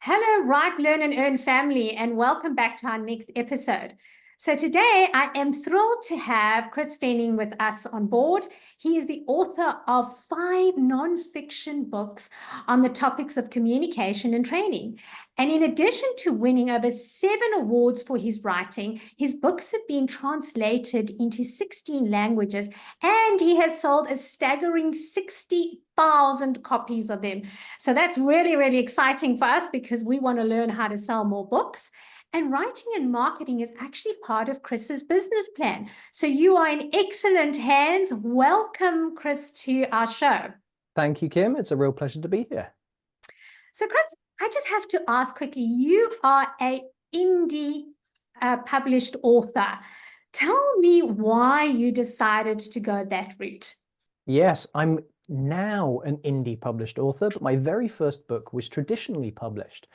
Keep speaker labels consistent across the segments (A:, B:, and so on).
A: Hello, Write, Learn, and Earn family, and welcome back to our next episode. So today I am thrilled to have Chris Fenning with us on board. He is the author of 5 non-fiction books on the topics of communication and training. And in addition to winning over 7 awards for his writing, his books have been translated into 16 languages, and he has sold a staggering 60,000 copies of them. So that's really, really exciting for us because we want to learn how to sell more books. And writing and marketing is actually part of Chris's business plan. So you are in excellent hands. Welcome, Chris, to our show.
B: Thank you, Kim. It's a real pleasure to be here.
A: So, Chris, I just have to ask quickly, you are an indie published author. Tell me why you decided to go that route.
B: Yes, I'm now an indie published author, but my very first book was traditionally published,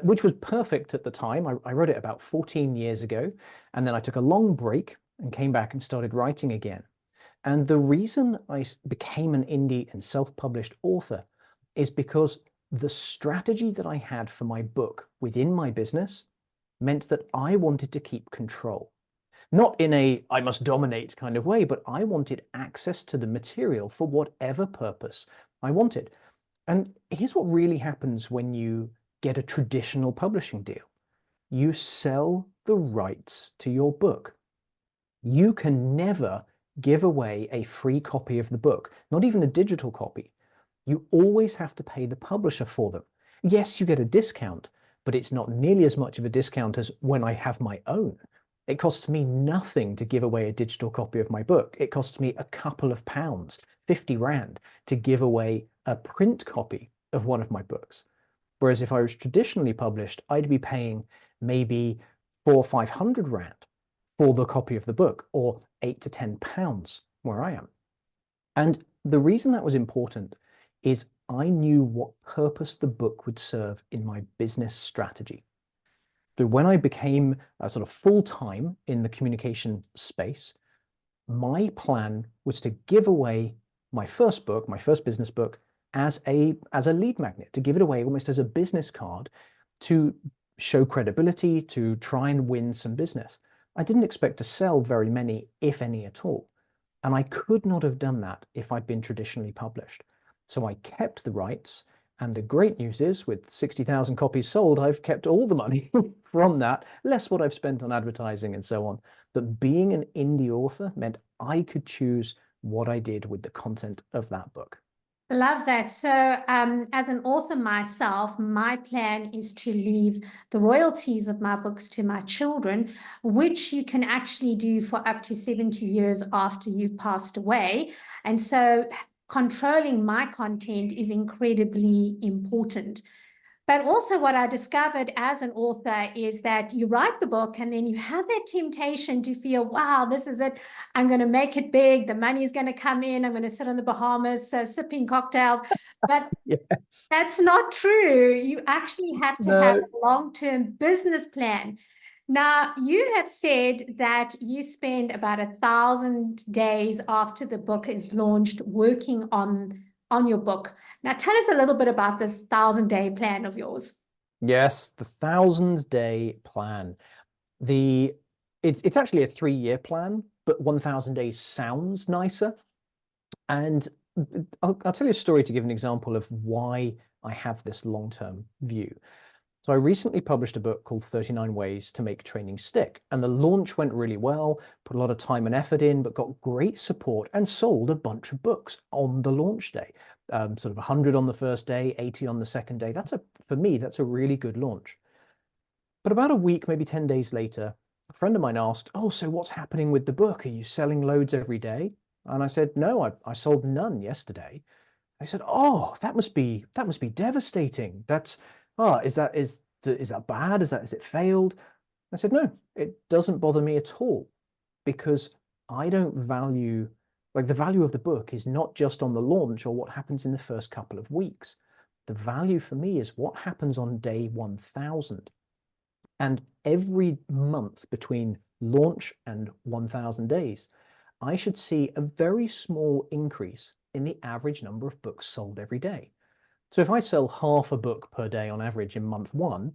B: which was perfect at the time. I wrote it about 14 years ago, and then I took a long break and came back and started writing again. And the reason I became an indie and self-published author is because the strategy that I had for my book within my business meant that I wanted to keep control. Not in a I must dominate kind of way, but I wanted access to the material for whatever purpose I wanted. And here's what really happens when you get a traditional publishing deal. You sell the rights to your book. You can never give away a free copy of the book, not even a digital copy. You always have to pay the publisher for them. Yes, you get a discount, but it's not nearly as much of a discount as when I have my own. It costs me nothing to give away a digital copy of my book. It costs me a couple of pounds, 50 Rand, to give away a print copy of one of my books. Whereas if I was traditionally published, I'd be paying maybe 400 or 500 Rand for the copy of the book, or 8 to 10 pounds where I am. And the reason that was important is I knew what purpose the book would serve in my business strategy. So when I became sort of full-time in the communication space, my plan was to give away my first book, my first business book, as a lead magnet, to give it away almost as a business card to show credibility, to try and win some business. I didn't expect to sell very many, if any at all. And I could not have done that if I'd been traditionally published. So I kept the rights. And the great news is, with 60,000 copies sold, I've kept all the money from that, less what I've spent on advertising and so on. But being an indie author meant I could choose what I did with the content of that book.
A: Love that. So as an author myself, my plan is to leave the royalties of my books to my children, which you can actually do for up to 70 years after you've passed away. And so controlling my content is incredibly important. But also what I discovered as an author is that you write the book and then you have that temptation to feel, wow, this is it. I'm going to make it big. The money's going to come in. I'm going to sit in the Bahamas sipping cocktails. But
B: Yes.
A: that's not true. You actually have to have
B: No.
A: a long-term business plan. Now, you have said that you spend about 1,000 days after the book is launched working on your book. Now, tell us a little bit about this 1,000-day plan of yours.
B: Yes, the 1,000-day plan. It's actually a 3-year plan, but 1,000 days sounds nicer. And I'll tell you a story to give an example of why I have this long-term view. So I recently published a book called 39 Ways to Make Training Stick, and the launch went really well, put a lot of time and effort in, but got great support and sold a bunch of books on the launch day. Sort of 100 on the first day, 80 on the second day. For me, that's a really good launch. But about a week, maybe 10 days later, a friend of mine asked, "Oh, so what's happening with the book? Are you selling loads every day?" And I said, "No, I sold none yesterday." They said, "Oh, that must be devastating. Is that bad? Is it failed?" I said, "No, it doesn't bother me at all, because I don't value, like, the value of the book is not just on the launch or what happens in the first couple of weeks. The value for me is what happens on day 1,000. And every month between launch and 1,000 days, I should see a very small increase in the average number of books sold every day. So if I sell half a book per day on average in month 1,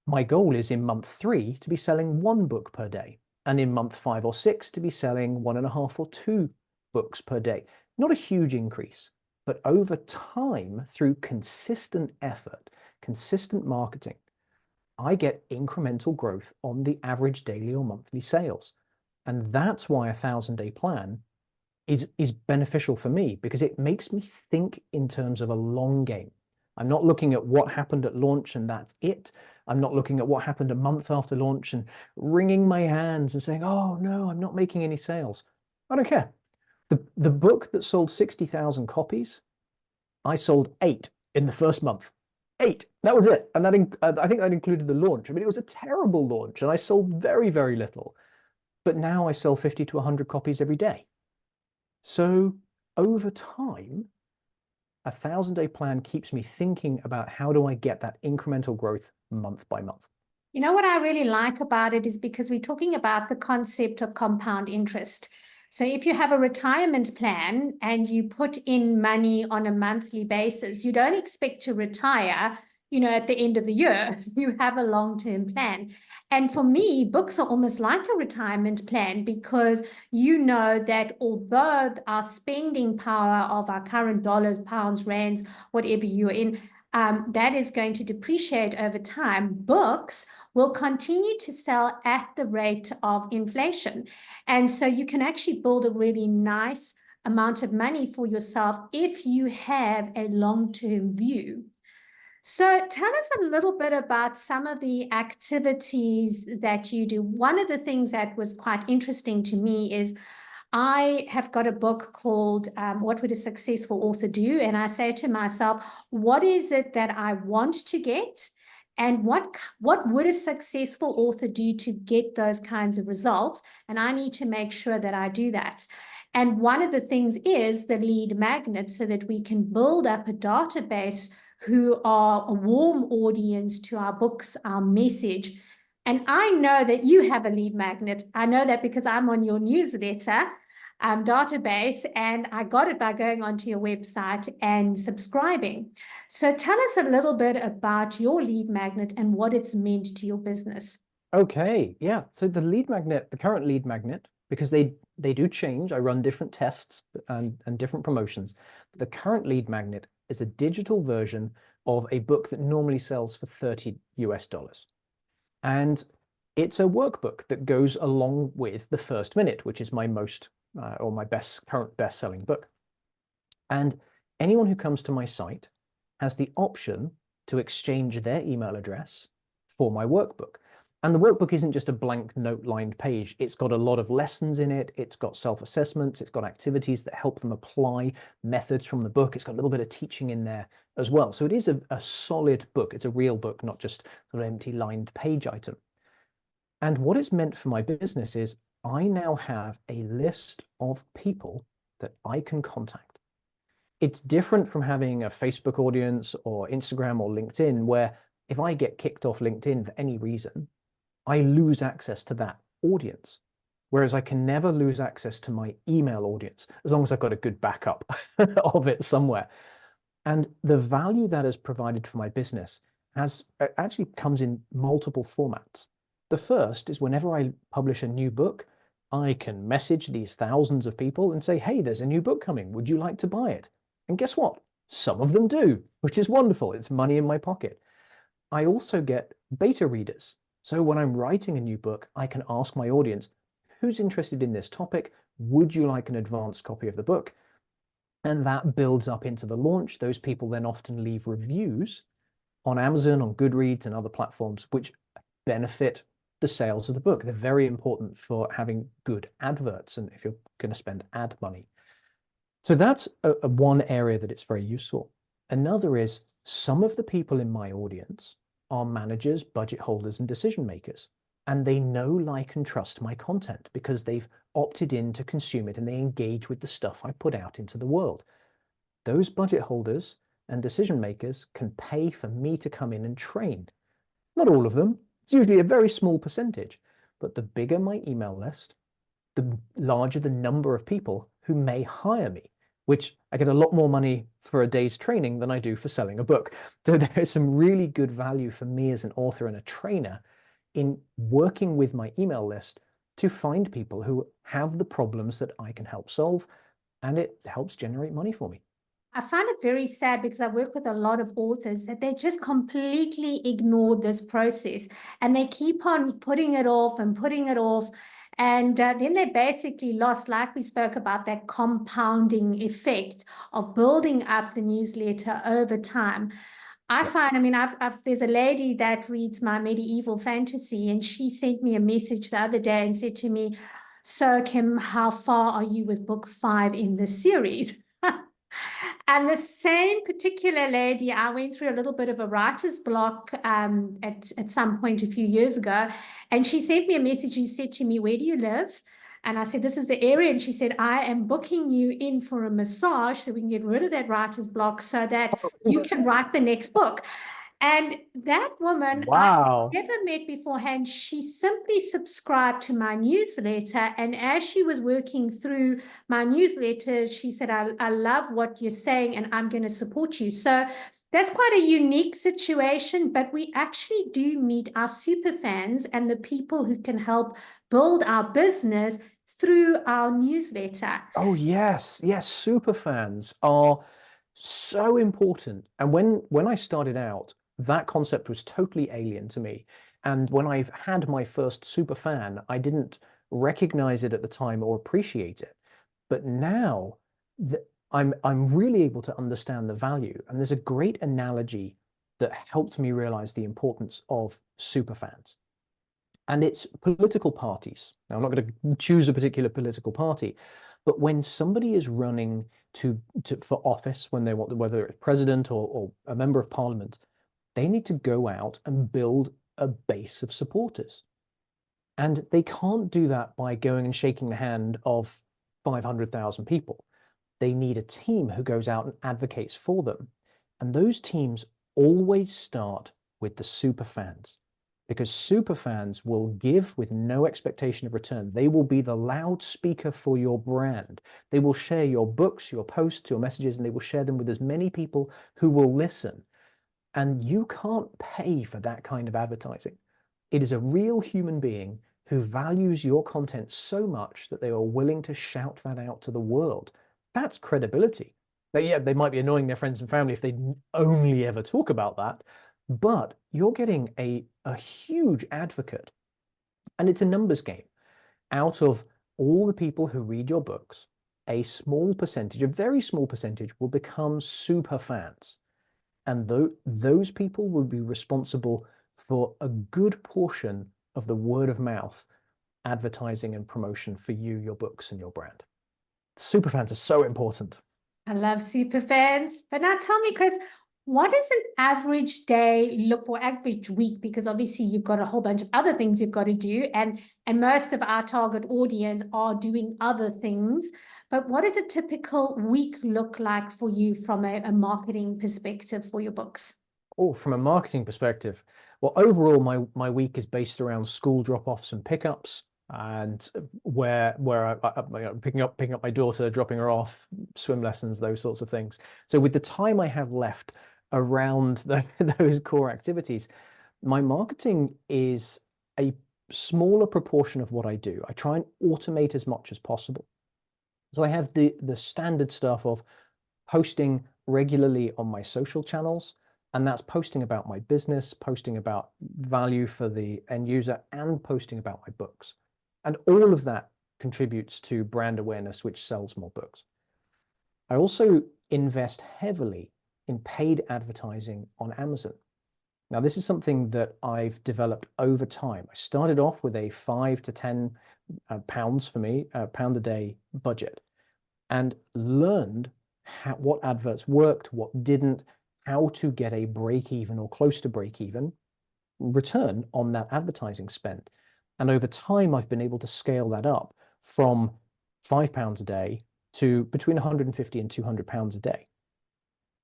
B: my goal is in month 3 to be selling 1 book per day, and in month 5 or 6 to be selling 1.5 or 2 books per day. Not a huge increase, but over time, through consistent effort, consistent marketing, I get incremental growth on the average daily or monthly sales. And that's why a 1,000-day plan is beneficial for me, because it makes me think in terms of a long game. I'm not looking at what happened at launch and that's it. I'm not looking at what happened a month after launch and wringing my hands and saying, oh no, I'm not making any sales. I don't care. The book that sold 60,000 copies, I sold 8 in the first month. 8. That was it. And I think that included the launch. I mean, it was a terrible launch and I sold very, very little. But now I sell 50 to 100 copies every day. So over time, a 1,000-day plan keeps me thinking about how do I get that incremental growth month by month.
A: You know what I really like about it is because we're talking about the concept of compound interest. So if you have a retirement plan and you put in money on a monthly basis, you don't expect to retire, at the end of the year. You have a long-term plan. And for me, books are almost like a retirement plan, because you know that although our spending power of our current dollars, pounds, rands, whatever you're in, that is going to depreciate over time, books will continue to sell at the rate of inflation. And so you can actually build a really nice amount of money for yourself if you have a long-term view. So tell us a little bit about some of the activities that you do. One of the things that was quite interesting to me is I have got a book called What Would a Successful Author Do? And I say to myself, what is it that I want to get? And what would a successful author do to get those kinds of results? And I need to make sure that I do that. And one of the things is the lead magnet, so that we can build up a database who are a warm audience to our books, our message. And I know that you have a lead magnet. I know that because I'm on your newsletter database, and I got it by going onto your website and subscribing. So tell us a little bit about your lead magnet and what it's meant to your business.
B: Okay, yeah. So the lead magnet, the current lead magnet, because they do change. I run different tests and different promotions. The current lead magnet is a digital version of a book that normally sells for $30 US. And it's a workbook that goes along with the First Minute, which is my current best-selling book. And anyone who comes to my site has the option to exchange their email address for my workbook. And the workbook isn't just a blank note-lined page. It's got a lot of lessons in it. It's got self-assessments. It's got activities that help them apply methods from the book. It's got a little bit of teaching in there as well. So it is a solid book. It's a real book, not just sort of empty lined page item. And what it's meant for my business is I now have a list of people that I can contact. It's different from having a Facebook audience or Instagram or LinkedIn, where if I get kicked off LinkedIn for any reason, I lose access to that audience. Whereas I can never lose access to my email audience, as long as I've got a good backup of it somewhere. And the value that has provided for my business actually comes in multiple formats. The first is whenever I publish a new book, I can message these thousands of people and say, hey, there's a new book coming. Would you like to buy it? And guess what? Some of them do, which is wonderful. It's money in my pocket. I also get beta readers. So when I'm writing a new book, I can ask my audience, who's interested in this topic? Would you like an advanced copy of the book? And that builds up into the launch. Those people then often leave reviews on Amazon, on Goodreads, and other platforms, which benefit the sales of the book. They're very important for having good adverts, and if you're going to spend ad money. So that's one area that it's very useful. Another is some of the people in my audience are managers, budget holders, and decision makers. And they know, like, and trust my content because they've opted in to consume it and they engage with the stuff I put out into the world. Those budget holders and decision makers can pay for me to come in and train. Not all of them. It's usually a very small percentage, but the bigger my email list, the larger the number of people who may hire me. which I get a lot more money for a day's training than I do for selling a book. So there's some really good value for me as an author and a trainer in working with my email list to find people who have the problems that I can help solve, and it helps generate money for me.
A: I find it very sad because I work with a lot of authors that they just completely ignore this process and they keep on putting it off and putting it off. And then they basically lost, like we spoke about, that compounding effect of building up the newsletter over time. I find, I mean, there's a lady that reads my medieval fantasy, and she sent me a message the other day and said to me, "So, Kim, how far are you with book 5 in this series?" And the same particular lady, I went through a little bit of a writer's block at some point a few years ago, and she sent me a message. She said to me, "Where do you live?" And I said, "This is the area." And she said, "I am booking you in for a massage so we can get rid of that writer's block so that you can write the next book." And that woman, I
B: Wow.
A: never met beforehand. She simply subscribed to my newsletter. And as she was working through my newsletter, she said, I love what you're saying, and I'm going to support you. So that's quite a unique situation, but we actually do meet our super fans and the people who can help build our business through our newsletter.
B: Oh yes, yes, super fans are so important. And when I started out, that concept was totally alien to me. And when I've had my first super fan, I didn't recognize it at the time or appreciate it. But now that I'm really able to understand the value. And there's a great analogy that helped me realize the importance of super fans. And it's political parties. Now, I'm not going to choose a particular political party, but when somebody is running for office, when they want, whether it's president or a member of parliament, they need to go out and build a base of supporters. And they can't do that by going and shaking the hand of 500,000 people. They need a team who goes out and advocates for them. And those teams always start with the super fans, because super fans will give with no expectation of return. They will be the loudspeaker for your brand. They will share your books, your posts, your messages, and they will share them with as many people who will listen. And you can't pay for that kind of advertising. It is a real human being who values your content so much that they are willing to shout that out to the world. That's credibility. Now, yeah, they might be annoying their friends and family if they only ever talk about that, but you're getting a huge advocate. And it's a numbers game. Out of all the people who read your books, a small percentage, a very small percentage, will become super fans. And those people will be responsible for a good portion of the word of mouth advertising and promotion for you, your books, and your brand. Super fans are so important.
A: I love super fans. But now tell me, Chris, what does an average day look for, average week? Because obviously you've got a whole bunch of other things you've got to do, and most of our target audience are doing other things. But what does a typical week look like for you from a marketing perspective for your books?
B: Oh, from a marketing perspective, well, overall, my week is based around school drop-offs and pickups, and where I'm picking up my daughter, dropping her off, swim lessons, those sorts of things. So with the time I have left around those core activities, my marketing is a smaller proportion of what I do. I try and automate as much as possible. So I have the standard stuff of posting regularly on my social channels, and that's posting about my business, posting about value for the end user, and posting about my books. And all of that contributes to brand awareness, which sells more books. I also invest heavily in paid advertising on Amazon. Now, this is something that I've developed over time. I started off with a 5 to 10 pounds for me, pound a day budget, and learned what adverts worked, what didn't, how to get a break even or close to break even return on that advertising spend. And over time, I've been able to scale that up from £5 a day to between 150 and £200 a day.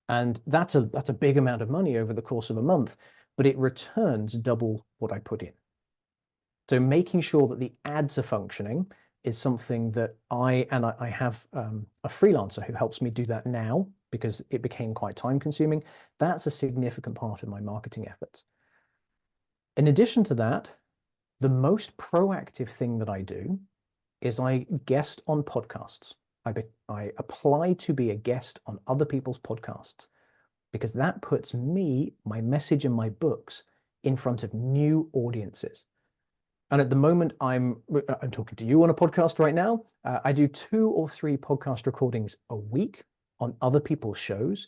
B: And that's a big amount of money over the course of a month, but it returns double what I put in. So making sure that the ads are functioning is something that I have a freelancer who helps me do that now because it became quite time consuming. That's a significant part of my marketing efforts. In addition to that, the most proactive thing that I do is I guest on podcasts. I apply to be a guest on other people's podcasts because that puts me, my message, and my books in front of new audiences. And at the moment, I'm talking to you on a podcast right now. I do 2 or 3 podcast recordings a week on other people's shows.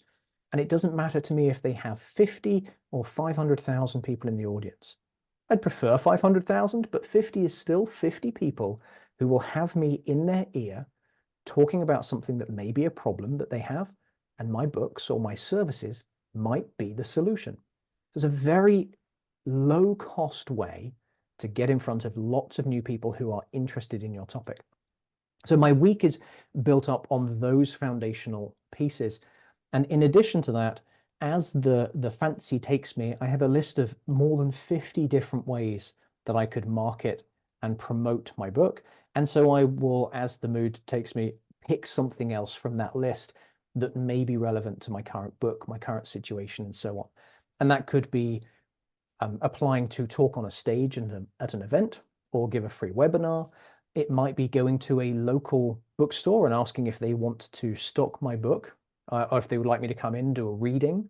B: And it doesn't matter to me if they have 50 or 500,000 people in the audience. I'd prefer 500,000, but 50 is still 50 people who will have me in their ear talking about something that may be a problem that they have, and my books or my services might be the solution. There's a very low cost way to get in front of lots of new people who are interested in your topic. So my week is built up on those foundational pieces. And in addition to that, as the fancy takes me, I have a list of more than 50 different ways that I could market and promote my book. And so I will, as the mood takes me, pick something else from that list that may be relevant to my current book, my current situation, and so on. And that could be applying to talk on a stage at an event or give a free webinar. It might be going to a local bookstore and asking if they want to stock my book or if they would like me to come in and do a reading.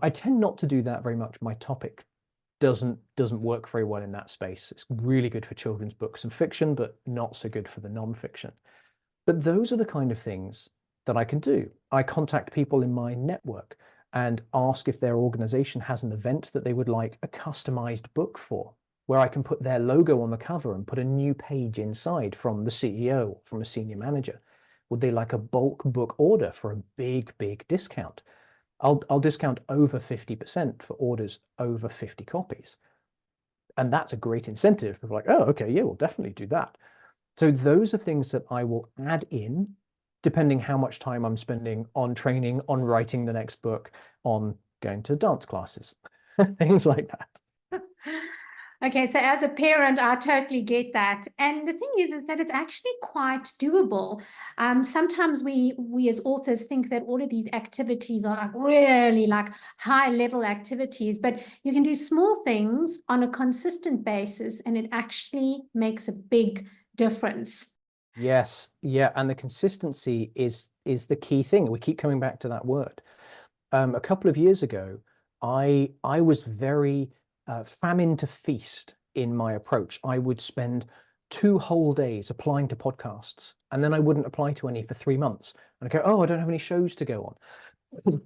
B: I tend not to do that very much. My topic doesn't work very well in that space. It's really good for children's books and fiction, but not so good for the non-fiction. But those are the kind of things that I can do. I contact people in my network and ask if their organization has an event that they would like a customized book for, where I can put their logo on the cover and put a new page inside from the CEO, from a senior manager. Would they like a bulk book order for a big, big discount? I'll discount over 50% for orders over 50 copies. And that's a great incentive. People are like, oh, okay, yeah, we'll definitely do that. So those are things that I will add in, depending how much time I'm spending on training, on writing the next book, on going to dance classes, things like that.
A: Okay, so as a parent, I totally get that. And the thing is that it's actually quite doable. Sometimes we as authors think that all of these activities are like really like high level activities, but you can do small things on a consistent basis, and it actually makes a big difference.
B: Yes, yeah, and the consistency is the key thing. We keep coming back to that word. A couple of years ago, I was very famine to feast in my approach. I would spend 2 whole days applying to podcasts, and then I wouldn't apply to any for 3 months. And I go, oh, I don't have any shows to go on.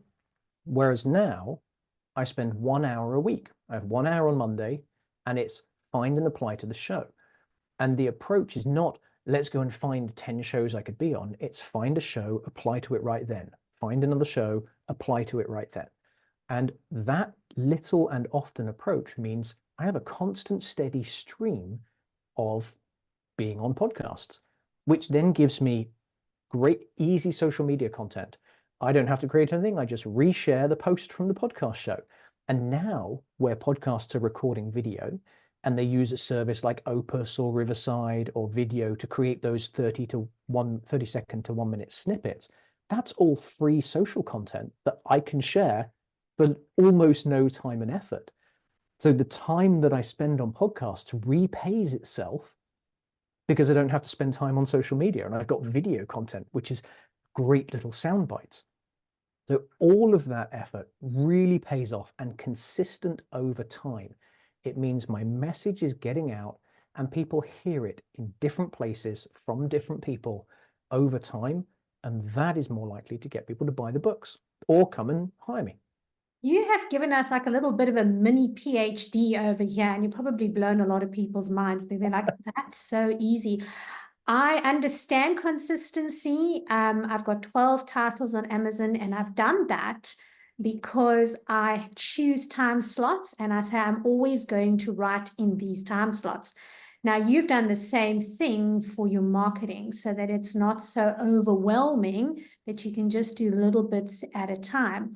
B: Whereas now, I spend 1 hour a week. I have 1 hour on Monday, and it's find and apply to the show. And the approach is not, let's go and find 10 shows I could be on. It's find a show, apply to it right then. Find another show, apply to it right then. And that little and often approach means I have a constant, steady stream of being on podcasts, which then gives me great, easy social media content. I don't have to create anything. I just reshare the post from the podcast show. And now, where podcasts are recording video, and they use a service like Opus or Riverside or Video to create those 30 second to 1 minute snippets, that's all free social content that I can share for almost no time and effort. So the time that I spend on podcasts repays itself because I don't have to spend time on social media, and I've got video content, which is great little sound bites. So all of that effort really pays off, and consistent over time. It means my message is getting out and people hear it in different places from different people over time. And that is more likely to get people to buy the books or come and hire me.
A: You have given us like a little bit of a mini PhD over here, and you've probably blown a lot of people's minds. They're like, that's so easy. I understand consistency. I've got 12 titles on Amazon, and I've done that because I choose time slots and I say I'm always going to write in these time slots. Now, you've done the same thing for your marketing so that it's not so overwhelming, that you can just do little bits at a time.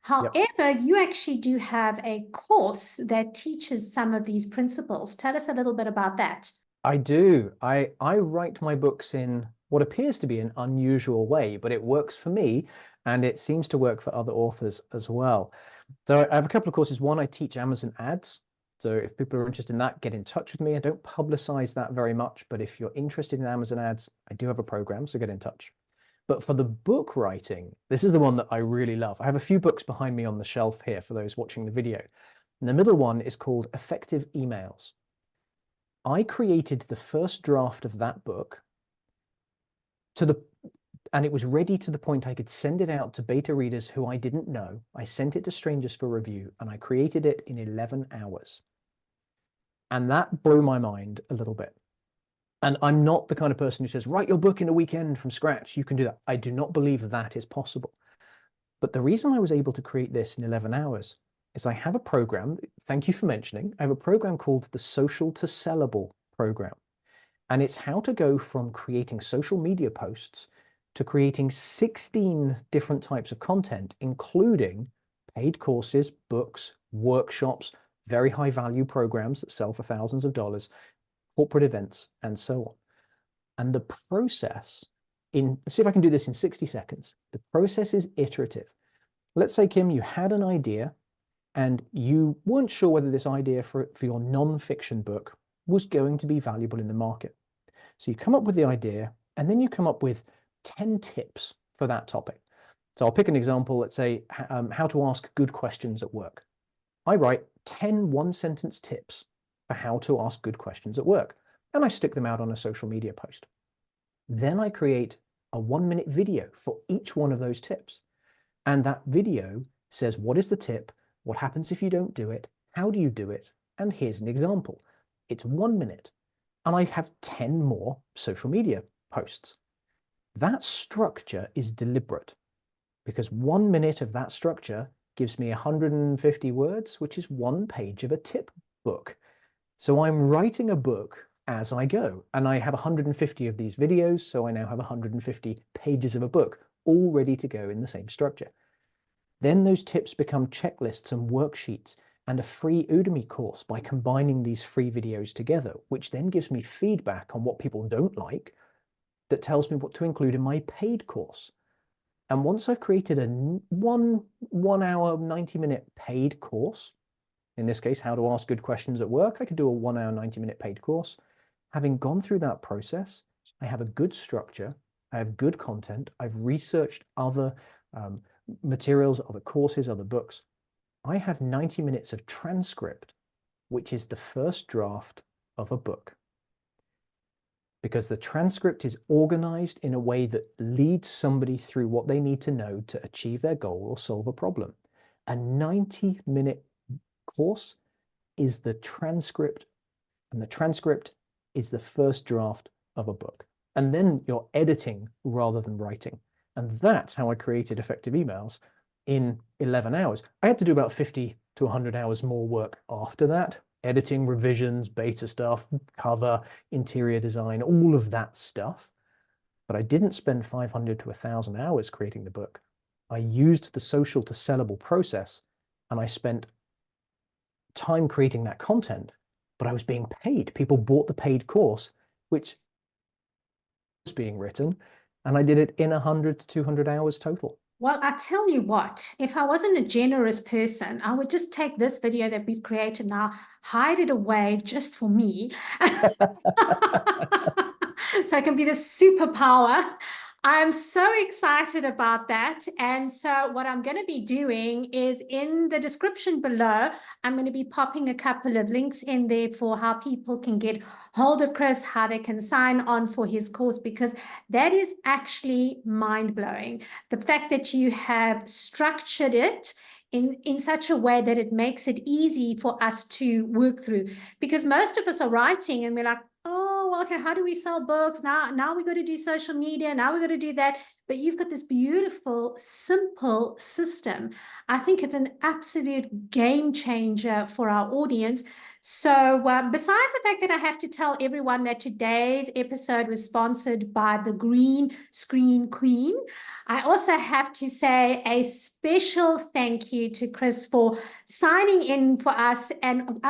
A: However, you actually do have a course that teaches some of these principles. Tell us a little bit about that.
B: I do. I write my books in what appears to be an unusual way, but it works for me, and it seems to work for other authors as well. So I have a couple of courses. One, I teach Amazon ads. So if people are interested in that, get in touch with me. I don't publicize that very much, but if you're interested in Amazon ads, I do have a program, so get in touch. But for the book writing, this is the one that I really love. I have a few books behind me on the shelf here for those watching the video. And the middle one is called Effective Emails. I created the first draft of that book and it was ready to the point I could send it out to beta readers who I didn't know. I sent it to strangers for review, and I created it in 11 hours. And that blew my mind a little bit. And I'm not the kind of person who says, write your book in a weekend from scratch. You can do that. I do not believe that is possible. But the reason I was able to create this in 11 hours is I have a program, thank you for mentioning, I have a program called the Social to Sellable program. And it's how to go from creating social media posts to creating 16 different types of content, including paid courses, books, workshops, very high value programs that sell for thousands of dollars, corporate events, and so on. And the process let's see if I can do this in 60 seconds. The process is iterative. Let's say, Kim, you had an idea and you weren't sure whether this idea for your non-fiction book was going to be valuable in the market. So you come up with the idea, and then you come up with 10 tips for that topic. So I'll pick an example, let's say how to ask good questions at work. I write 10 one-sentence tips for how to ask good questions at work, and I stick them out on a social media post. Then I create a 1-minute video for each one of those tips. And that video says, what is the tip? What happens if you don't do it? How do you do it? And here's an example. It's 1 minute. And I have 10 more social media posts. That structure is deliberate because 1 minute of that structure gives me 150 words, which is 1 page of a tip book. So I'm writing a book as I go, and I have 150 of these videos, so I now have 150 pages of a book all ready to go in the same structure. Then those tips become checklists and worksheets and a free Udemy course by combining these free videos together, which then gives me feedback on what people don't like that tells me what to include in my paid course. And once I've created a one hour, 90-minute paid course, in this case, how to ask good questions at work, I could do a 1 hour, 90-minute paid course. Having gone through that process, I have a good structure, I have good content, I've researched other materials, other courses, other books. I have 90 minutes of transcript, which is the first draft of a book. Because the transcript is organized in a way that leads somebody through what they need to know to achieve their goal or solve a problem. A 90-minute course is the transcript, and the transcript is the first draft of a book. And then you're editing rather than writing. And that's how I created Effective Emails in 11 hours. I had to do about 50 to 100 hours more work after that. Editing, revisions, beta stuff, cover, interior design, all of that stuff. But I didn't spend 500 to 1,000 hours creating the book. I used the social to sellable process, and I spent time creating that content, but I was being paid. People bought the paid course, which was being written, and I did it in 100 to 200 hours total.
A: Well, I tell you what, if I wasn't a generous person, I would just take this video that we've created now, hide it away just for me. So I can be the superpower. I'm so excited about that. And so what I'm going to be doing is in the description below, I'm going to be popping a couple of links in there for how people can get hold of Chris, how they can sign on for his course, because that is actually mind-blowing. The fact that you have structured it in such a way that it makes it easy for us to work through, because most of us are writing and we're like, oh, well, okay, how do we sell books? Now we got to do social media. Now we got to do that. but you've got this beautiful, simple system. I think it's an absolute game changer for our audience. So besides the fact that I have to tell everyone that today's episode was sponsored by the Green Screen Queen, I also have to say a special thank you to Chris for signing in for us. And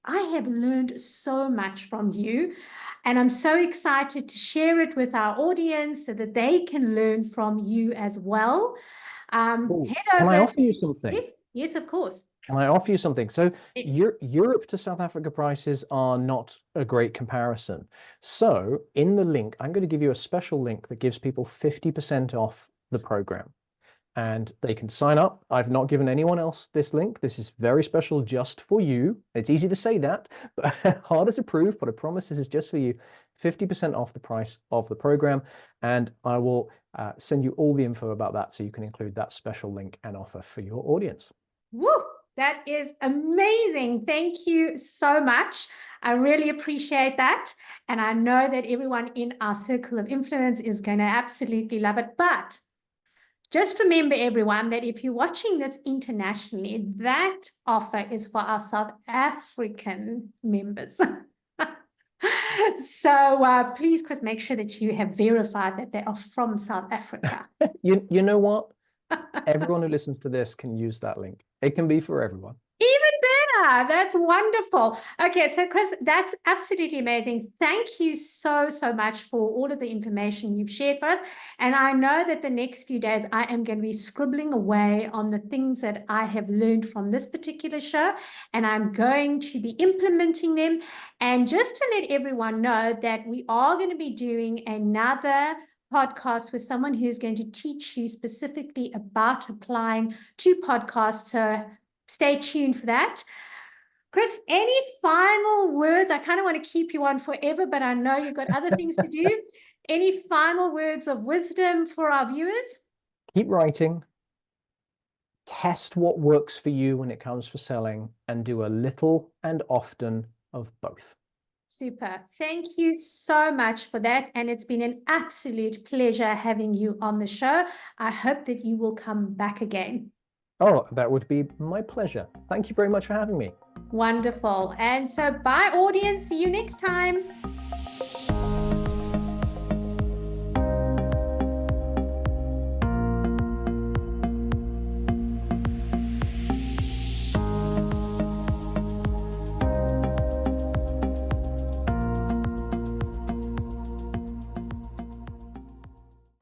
A: I have learned so much from you. And I'm so excited to share it with our audience so that they can learn from you as well. Head
B: Can I
A: over.
B: offer you something?
A: Yes, of course.
B: Can I offer you something? So
A: Yes.
B: Europe to South Africa prices are not a great comparison. So in the link, I'm going to give you a special link that gives people 50% off the program. And they can sign up. I've not given anyone else this link. This is very special just for you. It's easy to say that, but harder to prove, but I promise this is just for you. 50% off the price of the program. And I will send you all the info about that so you can include that special link and offer for your audience.
A: Woo! That is amazing. Thank you so much. I really appreciate that. And I know that everyone in our circle of influence is going to absolutely love it. But just remember, everyone, that if you're watching this internationally, that offer is for our South African members. So please, Chris, make sure that you have verified that they are from South Africa.
B: You know what? Everyone who listens to this can use that link. It can be for everyone.
A: Even better. That's wonderful. Okay, so Chris, that's absolutely amazing. Thank you so much for all of the information you've shared for us. And I know that the next few days I am going to be scribbling away on the things that I have learned from this particular show, and I'm going to be implementing them. And just to let everyone know that we are going to be doing another podcast with someone who's going to teach you specifically about applying to podcasts. So stay tuned for that. Chris, any final words? I kind of want to keep you on forever, but I know you've got other things to do. Any final words of wisdom for our viewers?
B: Keep writing. Test what works for you when it comes for selling, and do a little and often of both.
A: Super. Thank you so much for that. And it's been an absolute pleasure having you on the show. I hope that you will come back again.
B: Oh, that would be my pleasure. Thank you very much for having me.
A: Wonderful. And so bye, audience. See you next time.